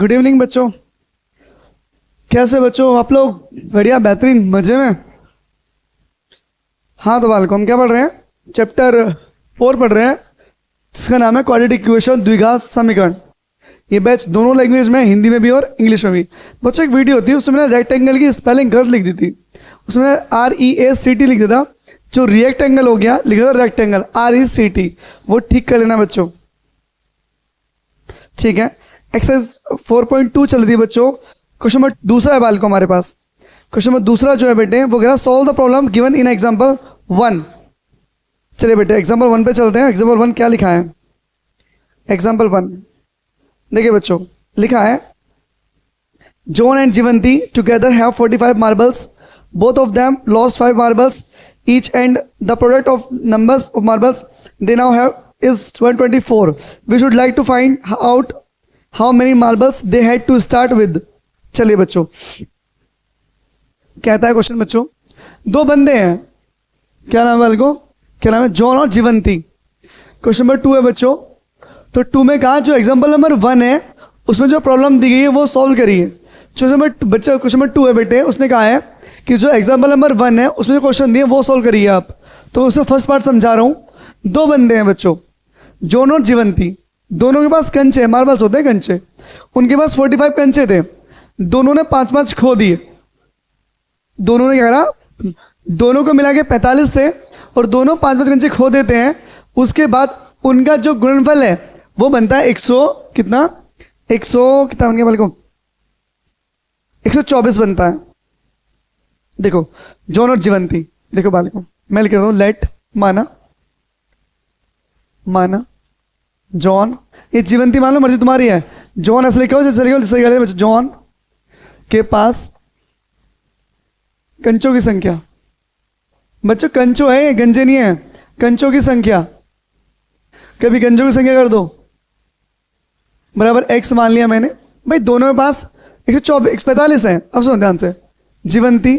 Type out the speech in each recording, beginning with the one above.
Good evening बच्चों, कैसे बच्चों आप लोग? बढ़िया, बेहतरीन, मजे में। हाँ तो बालकों, हम क्या पढ़ रहे हैं? चैप्टर 4 पढ़ रहे हैं, जिसका नाम है क्वाड्रेटिक इक्वेशन, द्विघात समीकरण। ये बैच दोनों लैंग्वेज में, हिंदी में भी और इंग्लिश में भी। बच्चों एक वीडियो होती है, उसमें मैंने रेक्टेंगल की स्पेलिंग गलत लिख दी थी। उसमें REACT लिख दिया था, जो रेक्टेंगल हो गया लिख दिया था रेक्टेंगल RECT। वो ठीक कर लेना बच्चों, ठीक है। एक्सरसाइज 4.2 चल रही है बच्चों। क्वेश्चन नंबर दूसरा है बालकों हमारे पास। क्वेश्चन नंबर दूसरा जो है बेटे, वो कह रहा solve the problem given in example 1। चलिए बेटे एग्जांपल 1 पे चलते हैं। एग्जांपल 1 क्या लिखा है? एग्जांपल 1 देखिए बच्चों, लिखा है John and Jeevanti together have 45 marbles, both of them lost 5 marbles each, and the product of numbers of marbles they now have is 124. We should like to find out how many marbles they had to start with. चलिए बच्चों, कहता है question बच्चों, दो बंदे हैं, क्या नाम है वाले को? क्या नाम है? जॉन और जीवंती। क्वेश्चन नंबर 2 है बच्चों। तो 2 में कहा जो एग्जांपल नंबर 1 है उसमें जो प्रॉब्लम दी गई है वो सॉल्व करिए। बच्चा क्वेश्चन नंबर 2 है बेटे, उसने कहा है कि जो एग्जांपल नंबर 1 है उसमें जो क्वेश्चन दिए वो सॉल्व करिए आप। तो उससे फर्स्ट पार्ट समझा रहा हूँ। दो बंदे हैं बच्चों, जॉन और जीवंती, दोनों के पास कंचे, मार्बल्स होते हैं कंचे। उनके पास 45 कंचे थे, दोनों ने 5-5 खो दिए। दोनों ने क्या करा? दोनों को मिला के 45 थे और दोनों 5-5 कंचे खो देते हैं। उसके बाद उनका जो गुणनफल है वो बनता है 100 कितना? 100 कितना बन गया बालकों? 124 बनता है। देखो जॉन और जीवंती, देखो बालकों मैं लिख रहा हूँ, लेट माना जॉन, ये जीवंती मान लो, मर्जी तुम्हारी है। जॉन ऐसे लिखो जैसे लिखो, सही है बच्चों। जॉन के पास कंचों की संख्या, बच्चों कंचो है, गंजे नहीं है, कंचों की संख्या। कभी कंचों की संख्या कर दो बराबर x मान लिया मैंने। भाई दोनों के पास 145 है। अब सुनो ध्यान से, जीवंती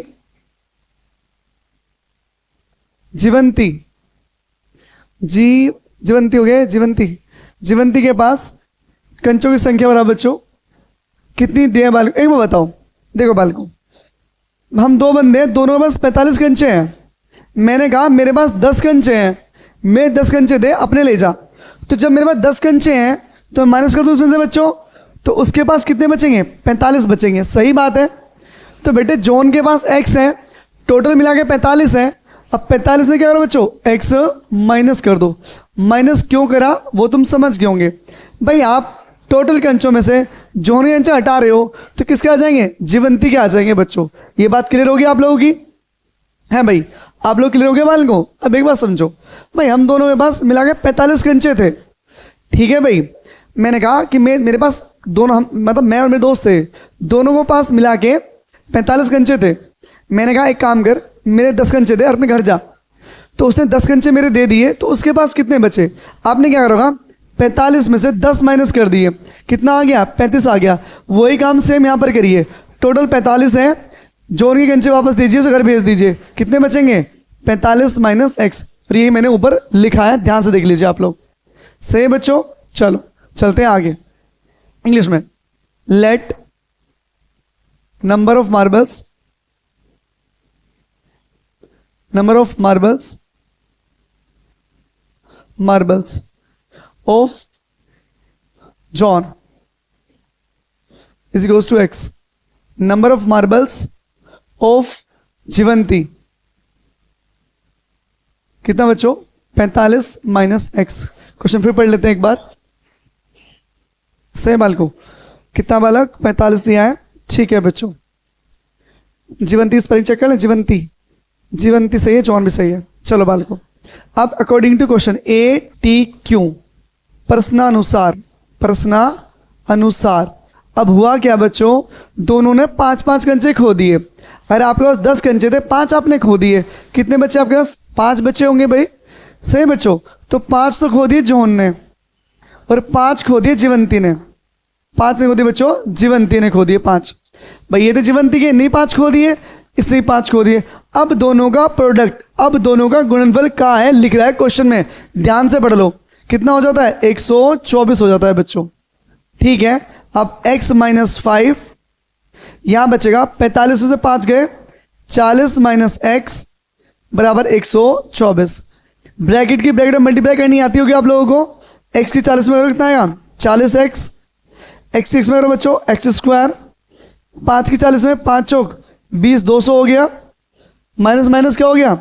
जीवंती हो गए, जीवंती के पास कंचों की संख्या बराबर बच्चों कितनी दी है बालकों? एक बार बताओ। देखो बालकों, हम दो बंदे हैं, दोनों के पास 45 कंचे हैं। मैंने कहा मेरे पास 10 कंचे हैं, मैं 10 कंचे दे अपने ले जा। तो जब मेरे पास 10 कंचे हैं तो माइनस कर दूं उसमें से बच्चों, तो उसके पास कितने बचेंगे? 45 बचेंगे। सही बात है। तो बेटे जॉन के पास x है, टोटल मिला के 45 है। अब 45 में क्या करो बच्चों? x माइनस कर दो। माइनस क्यों करा वो तुम समझ गए होंगे। भाई आप टोटल कंचों में से जॉन के कंचे हटा रहे हो तो किसके आ जाएंगे? जीवंती के आ जाएंगे बच्चों। ये बात क्लियर होगी आप लोगों की? है भाई, आप लोग क्लियर हो गए बाल को? अब एक बात समझो भाई, हम दोनों के पास मिला के 45 कंचे थे, ठीक है भाई। मैंने कहा कि मेरे पास दोनों, मतलब मैं और मेरे दोस्त थे, दोनों को पास मिला के 45 कंचे थे। मैंने कहा एक काम कर, मेरे 10 कंचे दे, अपने घर जा। तो उसने 10 कंचे मेरे दे दिए, तो उसके पास कितने बचे? आपने क्या करोगा? 45 में से 10 माइनस कर दिए, कितना आ गया? 35 आ गया। वही काम सेम यहाँ पर करिए। टोटल 45 है, जोन के कंचे वापस दीजिए, तो घर भेज दीजिए। कितने बचेंगे? 45 माइनस x। और यही मैंने ऊपर लिखा है, ध्यान से देख लीजिए आप लोग। सही बच्चों, चलो चलते हैं आगे इंग्लिश में। Let number of marbles of John is equals to x. Number of marbles of जीवंती कितना बच्चों? 45 माइनस x। क्वेश्चन फिर पढ़ लेते हैं एक बार। सही बालकों, कितना बालक? 45 दिया है, ठीक है बच्चों। जीवंती स्पेलिंग चेक कर लें। जीवंती सही है, जॉन भी सही है। चलो बालकों, अब अकॉर्डिंग टू क्वेश्चन ATQ, प्रश्नानुसार अब हुआ क्या बच्चों? दोनों ने 5-5 कंचे खो दिए। अरे आपके पास 10 कंचे थे, 5 आपने खो दिए। कितने बच्चे आपके पास? 5 बच्चे होंगे भाई। सही बच्चों, तो 5 तो खो दिए जॉन ने और 5 खो दिए जीवंती ने। 5 ने खो दिए बच्चों, जीवंती ने खो दिए 5। भाई ये तो जीवंती के नहीं 5 खो दिए, इसने 5 खो दिए। अब दोनों का प्रोडक्ट, अब दोनों का गुणनफल कहाँ है लिख रहा है क्वेश्चन में, ध्यान से पढ़ लो। कितना हो जाता है? 124 हो जाता है बच्चों, ठीक है। अब x माइनस 5, यहां बचेगा 45 से 5 गए, 40 माइनस एक्स बराबर 124। ब्रैकेट की ब्रैकेट में मल्टीप्लाई करनी आती होगी आप लोगों को। x की 40 में कितना आएगा 40x, x6 में बच्चों एक्स स्क्वायर, 5 की 40 में 5 चौक 20, 200 हो गया, माइनस माइनस क्या हो गया,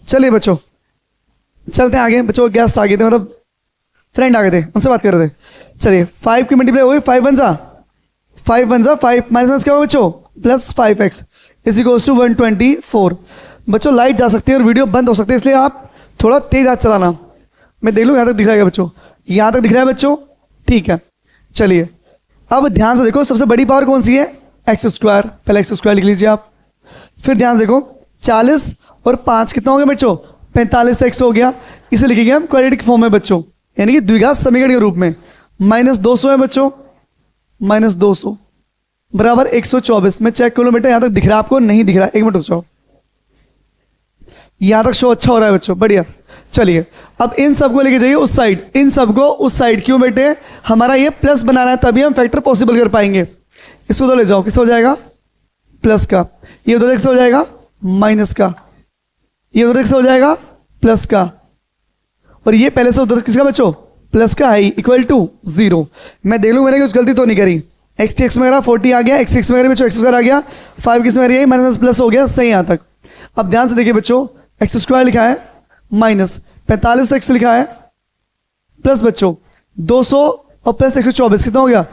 चलिए बच्चों चलते हैं आगे। बच्चों गेस्ट आ गए थे, मतलब फ्रेंड आ गए थे, उनसे बात कर रहे थे। चलिए 5 की मल्टीप्लाई हो गई, 5 वन जा 5 माइनस क्या होगा बच्चों plus 5x is equals to 124। बच्चों लाइट जा सकती है और वीडियो बंद हो सकती है, इसलिए आप थोड़ा तेज हाथ चलाना। मैं देख लूँ यहाँ तक दिख रहा है बच्चों, यहाँ तक दिख रहा है बच्चों, ठीक है। चलिए अब ध्यान से देखो, सबसे बड़ी पावर कौन सी है एक्स स्क्वायर, पहले एक्स स्क्वायर लिख लीजिए आप। फिर ध्यान से देखो 40 और 5 कितना हो गया बच्चों 45x हो गया, इसे लिखेंगे हम क्वाड्रेटिक फॉर्म में बच्चों, यानी कि द्विघात समीकरण के रूप में। माइनस 200 है बच्चों, माइनस 200 बराबर 124। मैं चेक कर लूँ बेटा यहाँ तक दिख रहा है आपको, नहीं दिख रहा, एक मिनट रुक जाओ। यहाँ तक शो अच्छा हो रहा है बच्चों, बढ़िया। चलिए अब इन सबको लेके जाइए उस साइड, इन सबको उस साइड। क्यों बेटे, हमारा ये प्लस बनाना है, तभी हम फैक्टर पॉसिबल कर पाएंगे। इसको तो ले जाओ, किस हो जाएगा प्लस का, ये उधर से हो जाएगा माइनस का, ये उधर से हो जाएगा प्लस का, और ये पहले से उधर किसका बच्चों प्लस का है, इक्वल टू 0। मैं देख लूँ मैंने कुछ गलती तो नहीं करी। एक्स की एक्स में 40 आ गया, एक्स एक्स में बच्चों एक्स स्क्वायर आ गया, 5 किस में यही माइनस प्लस हो गया, सही यहाँ तक। अब ध्यान से देखिए बच्चों, एक्स स्क्वायर लिखा है माइनस 45x लिखा है प्लस बच्चों 200 और प्लस 124 कितना हो गया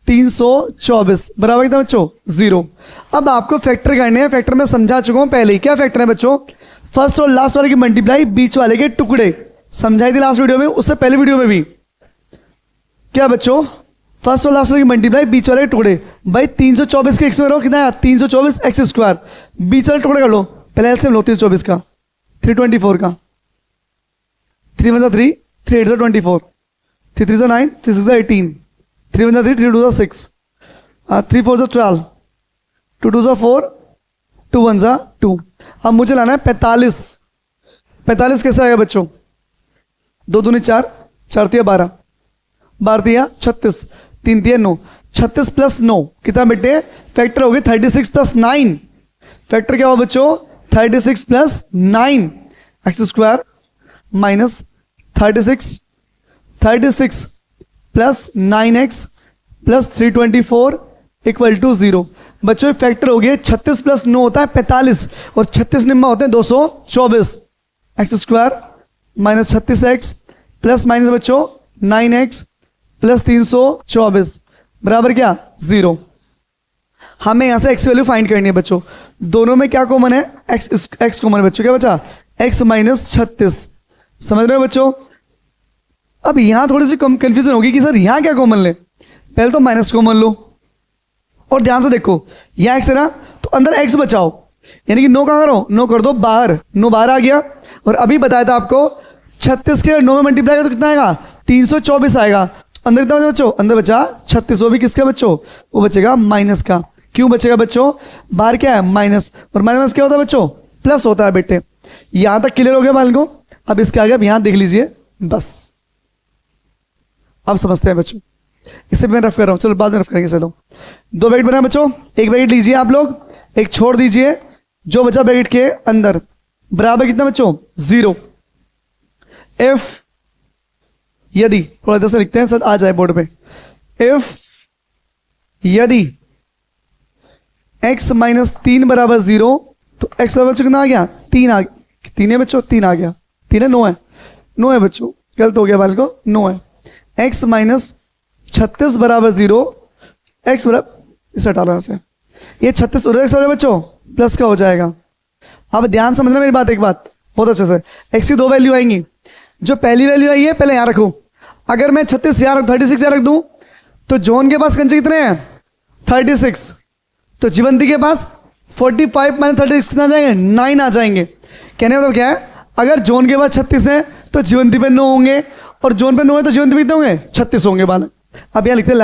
324 बराबर कितना बच्चों 0। अब आपको फैक्टर करने हैं, फैक्टर में समझा चुका हूं पहले ही। क्या फैक्टर है बच्चों, फर्स्ट और लास्ट वाले की मल्टीप्लाई, बीच वाले के टुकड़े, समझाई थी लास्ट वीडियो में, उससे पहले वीडियो में भी। क्या बच्चों, फर्स्ट और लास्ट वाले की मल्टीप्लाई, बीच वाले के टुकड़े। भाई 324 के एक्स में रहो कितना है 324 एक्स स्क्वायर, बीच वाले टुकड़े कर लो, पहले एलसीएम लो 324 का, 324 का, 3 1 3, 3 8 24, 3 3 9, 3 6 18, 3 1 3, 3 2 6, 3 4 12, 2 2 4, 2 1 2। अब मुझे लाना है 45। 45 कैसे आएगा बच्चों, 2 दूनी 4, 4 तिया 12, 12 तिया 36, 3 तिया 9, 36 प्लस 9 कितना बेटे फैक्टर हो गए 36 प्लस 9। फैक्टर क्या हो बच्चों 36 plus 9 x square minus 36 plus 9x plus 324 equal to 0। बच्चों फैक्टर हो गए 36 प्लस 9 होता है 45 और 36 निम्मा होते हैं 224। X square minus 36x plus minus बच्चों 9x प्लस 324 बराबर क्या 0। हमें यहां से एक्स वैल्यू फाइंड करनी है बच्चों। दोनों में क्या कॉमन है एक्स कॉमन है बच्चों, क्या बचा x माइनस 36। समझ रहे हो बच्चों। अब यहां थोड़ी सी कंफ्यूजन होगी कि सर यहां क्या कॉमन ले, पहले तो माइनस कॉमन लो और ध्यान से देखो यहां x है ना, तो अंदर x बचाओ, यानी कि 9 कहां करो 9 कर दो बाहर, 9 बाहर आ गया। और अभी बताया था आपको 36 के 9 में मल्टीप्लाई करो तो कितना आएगा 324 आएगा। तो अंदर कितना बचा बच्चों, अंदर बचा 36, वो भी किसका बच्चों, वो बचेगा माइनस का। क्यों बचेगा बच्चों, बाहर क्या है माइनस, और माइनस क्या होता है बच्चों प्लस होता है बेटे। यहां तक क्लियर हो गया बालकों। अब इसके आगे अब यहां देख लीजिए, बस अब समझते हैं बच्चों। इसे मैं रफ कर रहा हूं, चलो बाद में रफ करेंगे। चलो 2 ब्रैकेट बना बच्चों, एक ब्रैकेट लीजिए आप लोग, एक छोड़ दीजिए, जो बचा ब्रैकेट के अंदर बराबर कितना बच्चों 0। इफ यदि थोड़ा इधर से लिखते हैं सर आ जाए बोर्ड पे, इफ यदि x माइनस 3 बराबर 0 तो x बराबर कितना आ गया 3 आ गया, 3 है बच्चों 3 आ गया, 3 है 9 है 9 है बच्चों। गलत हो गया बालको, नो है। x माइनस 36 बराबर 0, x बराबर, इसे हटा लो यहाँ से, ये 36 उधर x हो जाएगा बच्चों, प्लस का हो जाएगा। अब ध्यान समझना मेरी बात, एक बात बहुत अच्छे से, x की दो वैल्यू आएंगी, जो पहली वैल्यू आई है पहले यहाँ रखो। अगर मैं 36 यहाँ 36 यहाँ रख दूँ तो जॉन के पास कंचे कितने हैं 36, तो जीवंती के पास 45 माइनस 36 कितना आ जाएंगे 9 आ जाएंगे। कहने का मतलब क्या है, अगर जॉन के पास 36 है तो जीवंती पे 9 होंगे, और जॉन पे 9 है तो जीवंती पे कितने होंगे 36 होंगे बालक। अब यहाँ लिखते हैं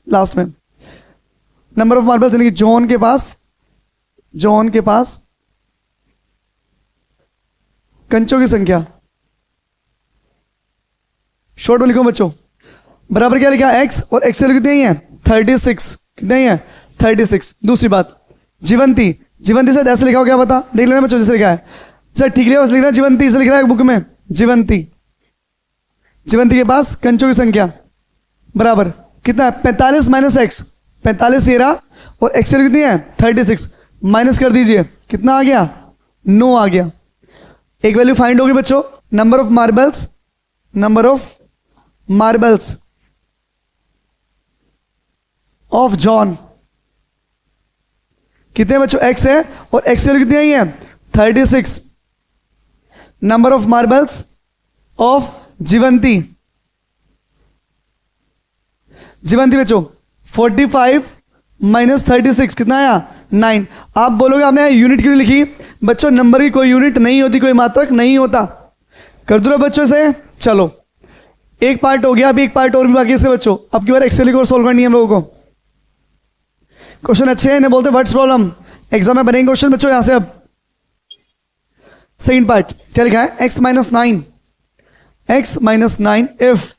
लास्ट में नंबर ऑफ मार्बल्स, यानी कि जॉन के पास कंचों की संख्या, शॉर्ट में लिखो बच्चों, बराबर क्या लिखा x, और x कितनी ही है 36, कितने ही है 36। दूसरी बात, जीवंती से ऐसे लिखा हो, क्या पता देख लेना बच्चों, जैसे लिखा है सर ठीक लिखा, लिख रहा है जीवंती, इसे लिख रहा है बुक में जीवंती के पास कंचों की संख्या बराबर कितना है 45 माइनस एक्स, 45 ये रहा, और एक्स कितनी है 36, माइनस कर दीजिए कितना आ गया 9 आ गया। एक वैल्यू फाइंड होगी बच्चों, number of marbles of John, कितने बच्चों x है, और x वैल्यू कितनी आई है 36। नंबर ऑफ मार्बल्स ऑफ जीवंती बच्चों 45 माइनस 36 कितना आया 9। आप बोलोगे आपने यूनिट क्यों लिखी, बच्चों नंबर की कोई यूनिट नहीं होती, कोई मात्रक नहीं होता। कर दो बच्चों से, चलो एक पार्ट हो गया, अभी एक पार्ट और भी बाकी है बच्चों। अब की बार एक्सेल को सोल्व करनी है हम लोगों को। क्वेश्चन अच्छे हैं, इन्हें बोलते हैं वर्ड्स प्रॉब्लम, एग्जाम में बनेंगे क्वेश्चन बच्चों यहां से। अब सेकंड पार्ट क्या लिखा है, x माइनस 9 इफ,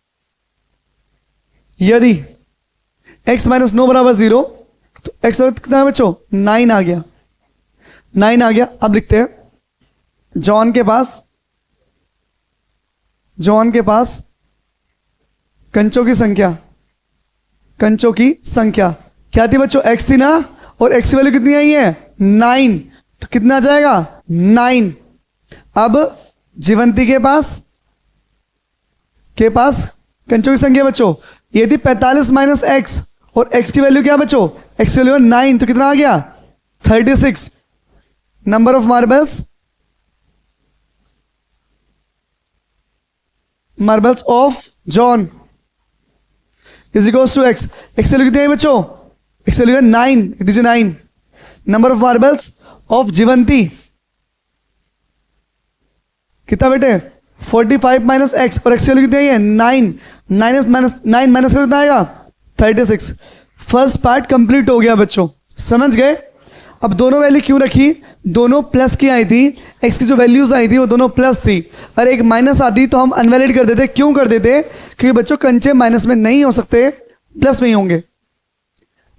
यदि x माइनस 9 बराबर 0, तो x कितना है बच्चों 9 आ गया, 9 आ गया। अब लिखते हैं जॉन के पास कंचों की संख्या क्या थी बच्चों x थी ना, और x की वैल्यू कितनी आई है 9, तो कितना आ जाएगा 9। अब जीवंती के पास कंचों की संख्या बच्चों ये थी 45 माइनस एक्स, और x की वैल्यू क्या बच्चों, x की वैल्यू 9, तो कितना आ गया 36। Number of marbles of John is equals to x, x की वैल्यू कितनी है बच्चों, x की वैल्यू 9, दीजिए 9। Number of marbles of Jivanti कितना बेटे 45 माइनस एक्स, और एक्स की वैल्यू कितनी है 9, 9 माइनस कितना आएगा 36। फर्स्ट पार्ट कंप्लीट हो गया बच्चों, समझ गए। अब दोनों वैल्यू क्यों रखी, दोनों प्लस की आई थी, एक्स की जो वैल्यूज आई थी वो दोनों प्लस थी, और एक माइनस आती तो हम अनवैलिड कर देते। क्यों कर देते, क्योंकि बच्चों कंचे माइनस में नहीं हो सकते, प्लस में ही होंगे।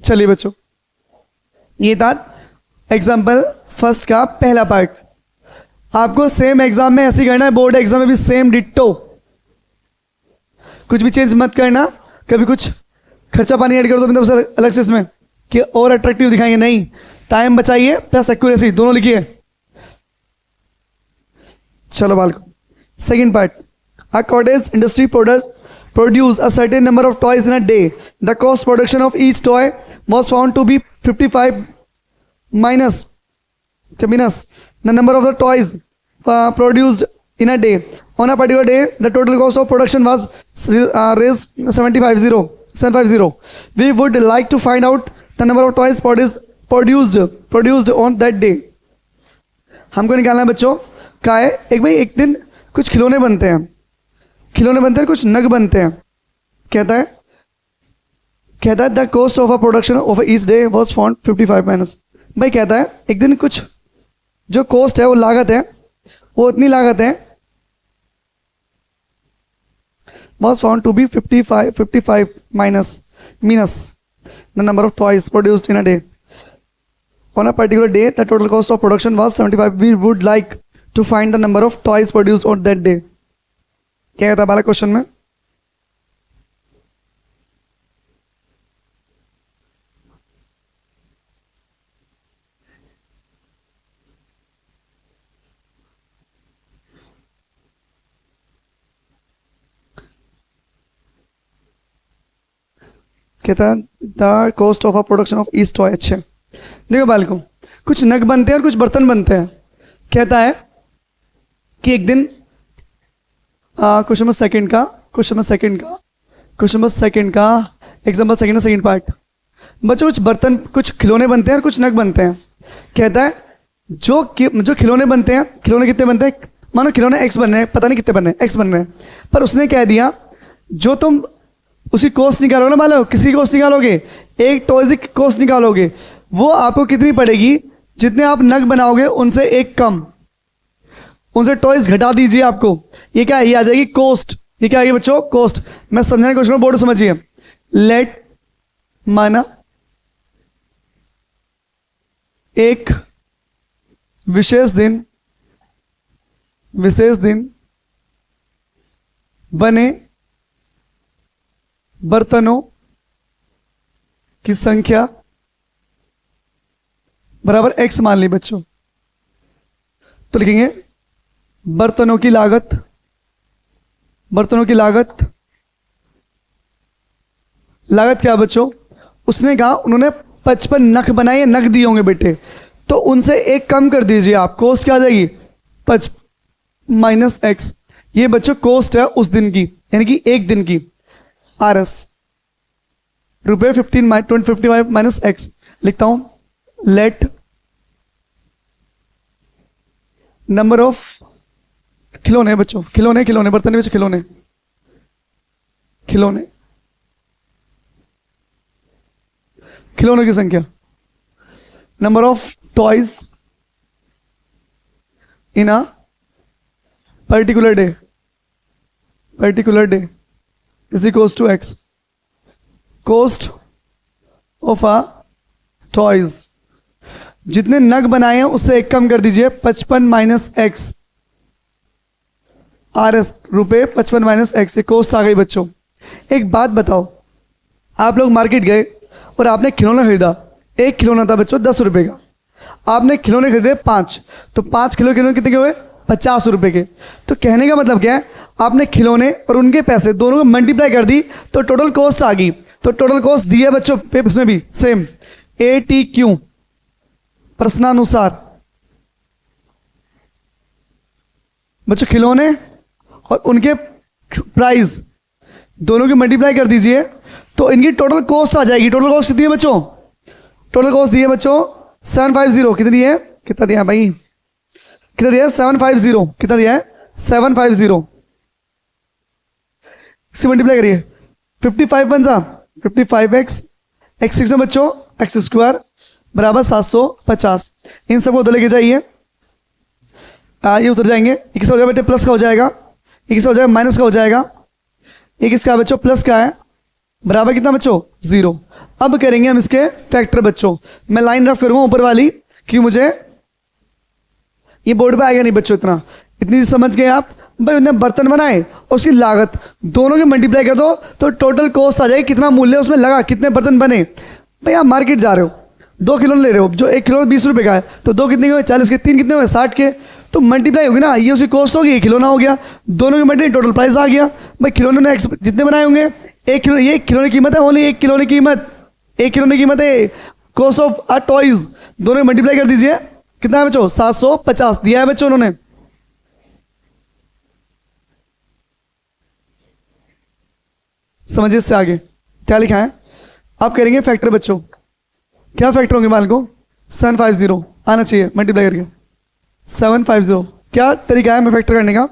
चलिए बच्चों, ये था एग्जाम्पल फर्स्ट का पहला पार्ट। आपको सेम एग्जाम में ऐसे ही करना है, बोर्ड एग्जाम में भी सेम डिट्टो, कुछ भी चेंज मत करना। कभी कुछ खर्चा पानी ऐड कर दो मतलब अलग से इसमें कि और अट्रैक्टिव दिखाएंगे, नहीं, टाइम बचाइए प्लस एक्यूरेसी दोनों लिखिए। चलो बालको, second part, a cottage industry produce a certain number of toys in a day. The cost production of each toy was found to be 55 minus the number of the toys produced in a day. On a particular day, the total cost of production was raised 750. We would like to find out the number of toys produced on that day. हमको निकालना है बच्चों क्या है, एक दिन कुछ खिलौने बनते हैं, कुछ नग बनते हैं। कहता है the cost of a production of each day was found 55 minus. भाई कहता है एक दिन कुछ जो कॉस्ट है वो लागत है, वो इतनी लागत है was found to be 55 minus the number of toys produced in a day. On a particular day, the total cost of production was 75. We would like to find the number of toys produced on that day. क्या कहता है बाला question में, कहता है the cost of a production of each toy. अच्छे, देखो बालकों, कुछ नग बनते हैं और कुछ बर्तन बनते हैं। कहता है कि एक दिन क्वेश्चन नंबर सेकंड का एग्जाम्पल सेकंड पार्ट। बच्चों कुछ बर्तन, कुछ खिलौने बनते हैं और कुछ नग बनते हैं। कहता है जो खिलौने बनते हैं, खिलौने कितने बनते हैं, मानो खिलौने एक्स बन रहे हैं, पता नहीं कितने बन रहे हैं, एक्स बन रहे हैं, पर उसने कह दिया जो तुम उसकी कॉस्ट निकालोगे ना, मान लो किसी की कॉस्ट निकालोगे, एक टॉयज की कॉस्ट निकालोगे, वो आपको कितनी पड़ेगी, जितने आप नग बनाओगे उनसे एक कम, उनसे टॉयज घटा दीजिए आपको। ये क्या है, ये आ जाएगी कॉस्ट। ये क्या आएगी बच्चों, कॉस्ट। मैं समझाने की कोशिश करूं, बोर्ड समझिए। लेट माना एक विशेष दिन बने बर्तनों की संख्या बराबर एक्स मान ली बच्चों, तो लिखेंगे बर्तनों की लागत क्या बच्चों, उसने कहा उन्होंने 55 नख बनाए, नख दिए होंगे बेटे, तो उनसे एक कम कर दीजिए आप, कॉस्ट क्या आ जाएगी, 55 माइनस एक्स। ये बच्चों कॉस्ट है उस दिन की, यानी कि एक दिन की। आर एस रुपये 55 माइनस एक्स। लिखता हूं, लेट नंबर ऑफ खिलौने बच्चों, खिलौने बर्तन में खिलौने की संख्या, number of toys in a particular day is equals to x. Cost of a toys, जितने नग बनाए हैं उससे एक कम कर दीजिए, 55 माइनस एक्स। आर एस रुपये 55 माइनस एक्स, ये कॉस्ट आ गई बच्चों। एक बात बताओ, आप लोग मार्केट गए और आपने खिलौना खरीदा, एक खिलौना था बच्चों 10 रुपये का, आपने खिलौने खरीदे 5, तो 5 खिलौने कितने के हुए, 50 रुपये के। तो कहने का मतलब क्या है, आपने खिलौने और उनके पैसे दोनों को मल्टीप्लाई कर दी तो टोटल कॉस्ट आ गई। तो टोटल कॉस्ट दी है बच्चों पेपर्स में भी सेम, ATQ प्रश्नानुसार। बच्चों खिलौने और उनके प्राइस दोनों की मल्टीप्लाई कर दीजिए तो इनकी टोटल कॉस्ट आ जाएगी। टोटल कॉस्ट कितनी है बच्चों, टोटल कॉस्ट दी है बच्चों 750। कितनी है, कितना दिया भाई, कितना दिया है 750, कितना दिया है 750। इससे मल्टीप्लाई करिए, 55 बन जा 55x, x 6 में बच्चों एक्स स्क्वायर बराबर 750। इन सबको उधर लेके जाइए, ये उतर जाएंगे। ये किसका हो जाएगा बेटे, प्लस का हो जाएगा, ये किसका हो जाएगा, माइनस का हो जाएगा। ये किसका बच्चों, प्लस का है, बराबर कितना बच्चों 0। अब करेंगे हम इसके फैक्टर बच्चों। मैं लाइन रफ करूंगा ऊपर वाली, क्यों मुझे ये बोर्ड पे आएगा नहीं बच्चों इतना, इतनी चीज समझ गए आप। भाई उन्हें बर्तन बनाए और उसकी लागत दोनों की मल्टीप्लाई कर दो तो टोटल कॉस्ट आ जाएगी, कितना मूल्य उसमें लगा, कितने बर्तन बने। भाई आप मार्केट जा रहे हो, 2 खिलौने ले रहे हो, जो 1 खिलौना 20 रुपये का है, तो 2 कितने के हुए 40 के, 3 कितने हुए 60 के, तो मल्टीप्लाई होगी ना, ये उसकी कॉस्ट होगी, खिलौना हो गया, दोनों की मल्टीप्लाई टोटल प्राइस आ गया। भाई खिलौने ने जितने बनाए होंगे, एक खिलौने, ये खिलौने की कीमत है, ओनली एक खिलौने की कीमत है, कॉस्ट ऑफ अ टॉयज, दोनों मल्टीप्लाई कर दीजिए, कितना है बच्चों 750 दिया है बच्चों उन्होंने। समझिए इससे आगे क्या लिखा है। आप करेंगे फैक्टर बच्चों, क्या फैक्टर होंगे मान को 750 आना चाहिए मल्टीप्लाई करके 750। क्या तरीका है मैं फैक्टर करने का,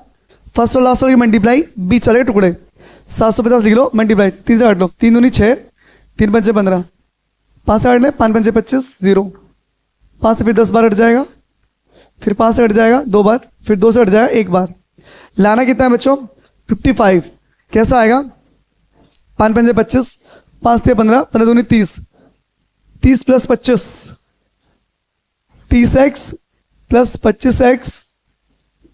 फर्स्ट और लास्ट की मल्टीप्लाई, बीच चले टुकड़े 750 लिख लो, मल्टीप्लाई 3 से हट लो, 3 दूनी 6, 3 पंचे 15, 5 से हट ले 5 पंचे 25, 0, 5 से फिर 10 बार हट जाएगा, फिर 5 से हट जाएगा 2 बार, फिर 2 से हट जाएगा 1 बार। लाना कितना है बच्चों 55। कैसा आएगा 5 पंजे 25, 5 से 15, 15 दूनी 30, 30 plus 25 30x plus 25x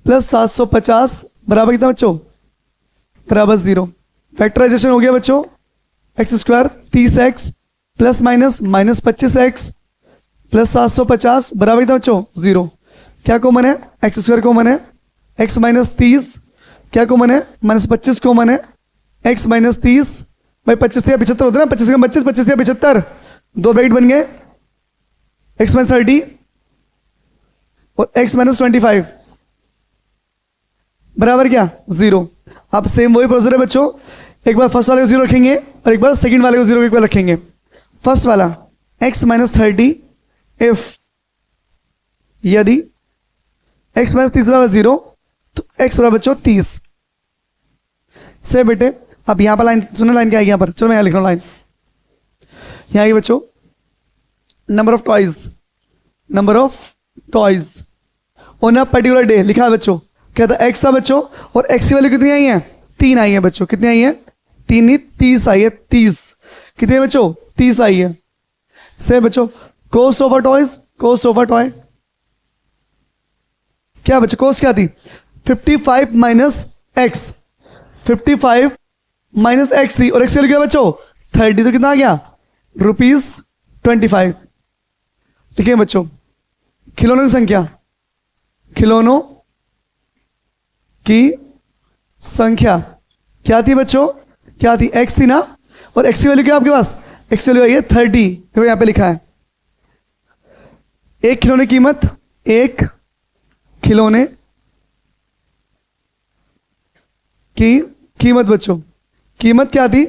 plus 750 बराबर कितना बच्चों, बराबर 0। फैक्टराइजेशन हो गया बच्चों, x square 30x plus minus minus 25x plus 750 बराबर कितना बच्चों 0। क्या कॉमन है, एक्स स्क्वायर कॉमन है, x माइनस 30 क्या कॉमन है, माइनस 25 कॉमन है, x माइनस 30 भाई 25 या 75 होते हैं ना, 25 का 25, 25 या 75, दो ब्रैकेट बन गए, x माइनस 30 और x माइनस 25 बराबर क्या 0। अब सेम वही प्रोसीजर है बच्चों, एक बार फर्स्ट वाले को 0 रखेंगे और एक बार सेकंड वाले को 0 एक बार रखेंगे। फर्स्ट वाला x माइनस 30 इफ यदि x माइनस 30 बराबर 0 तो x बराबर बच्चों 30 से बेटे। अब यहां पर लाइन सुनो, लाइन क्या आएगी यहाँ पर, चलो मैं यहाँ लिख रहा हूँ लाइन, यहाँ आएगी बच्चों number of toys, number of toys on a particular day लिखा है बच्चों, क्या था x था बच्चों, और x की वैल्यू कितनी आई है 3 आई है बच्चों, कितनी आई है 3 नहीं 30 आई है, 30 कितनी है बच्चों 30 आई है। से बच्चों cost of a toys, cost of a toy क्या बच्चों, कॉस्ट क्या थी 55 माइनस एक्स, 55 माइनस एक्स थी और एक्स क्या बच्चों 30, तो कितना आ गया ₹25। ठीक है बच्चों, खिलौनों की संख्या, खिलौनों की संख्या क्या थी बच्चों, क्या थी x थी ना, और x की वैल्यू क्या आपके पास, x की वैल्यू आई है 30, देखो यहां पे लिखा है एक खिलौने की कीमत, एक खिलौने की कीमत बच्चों, कीमत क्या थी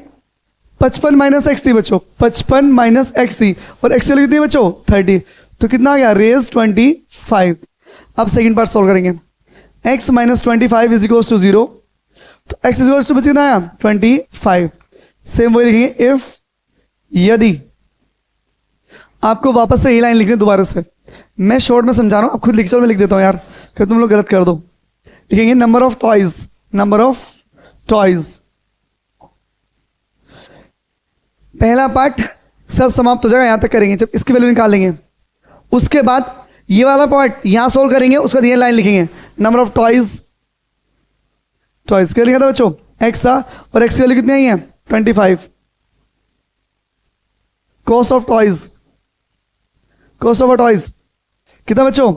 55 माइनस एक्स थी बच्चों, 55 माइनस एक्स थी और एक्स की वैल्यू कितनी बच्चों 30, तो कितना आ गया रेज 25। अब सेकंड पार्ट सॉल्व करेंगे, x minus 25 is equals to 0, तो x इज इक्वल्स टू बच्चों कितना आया 25। सेम वही लिखेंगे इफ यदि, आपको वापस से ये लाइन लिखनी दोबारा से, मैं शॉर्ट में समझा रहा हूं, आप खुद लिख, चलो मैं लिख देता हूं यार कि तुम लोग गलत कर दो। लिखेंगे number of toys, number of toys, पहला पार्ट सर समाप्त हो जाएगा, यहां तक करेंगे जब इसकी वैल्यू निकालेंगे, उसके बाद ये वाला पार्ट यहां सोल्व करेंगे, उसका ये लाइन लिखेंगे नंबर ऑफ टॉयज, टॉयज क्या लिखा था बच्चों x था और x की वैल्यू कितनी आई है 25। Cost of toys, cost of toys कितना बच्चों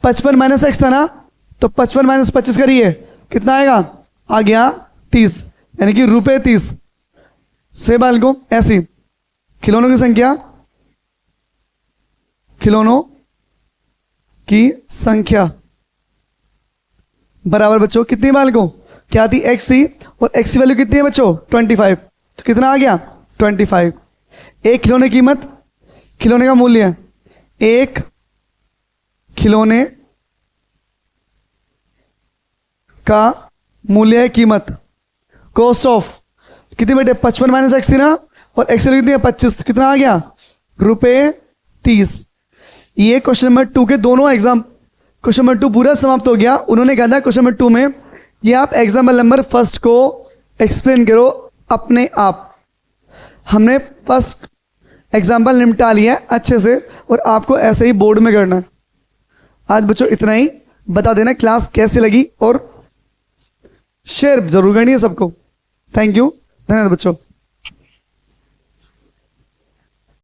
55 माइनस एक्स था ना, तो 55 माइनस 25 करिए कितना आएगा, आ गया 30, यानी कि ₹30। से बाल को ऐसी खिलौनों की संख्या, खिलौनों की संख्या बराबर बच्चों कितनी बाल को, क्या थी x थी और x की वैल्यू कितनी है बच्चों 25, तो कितना आ गया 25। एक खिलौने की कीमत, खिलौने का मूल्य, एक खिलौने का मूल्य है कीमत, कॉस्ट ऑफ कितनी बेटे 55 माइनस एक्स थी ना और एक्स की कितनी है 25, तो कितना आ गया ₹30। ये क्वेश्चन नंबर 2 के दोनों एग्जाम, क्वेश्चन नंबर 2 पूरा समाप्त हो गया। उन्होंने कहा था क्वेश्चन नंबर 2 में ये आप एग्जाम्पल नंबर फर्स्ट को एक्सप्लेन करो अपने आप। हमने फर्स्ट एग्जाम्पल निपटा लिया है अच्छे से और आपको ऐसे ही बोर्ड में करना है। आज बच्चों इतना ही, बता देना क्लास कैसी लगी और शेयर जरूर करनी है सबको। थैंक यू, धन्यवाद बच्चों।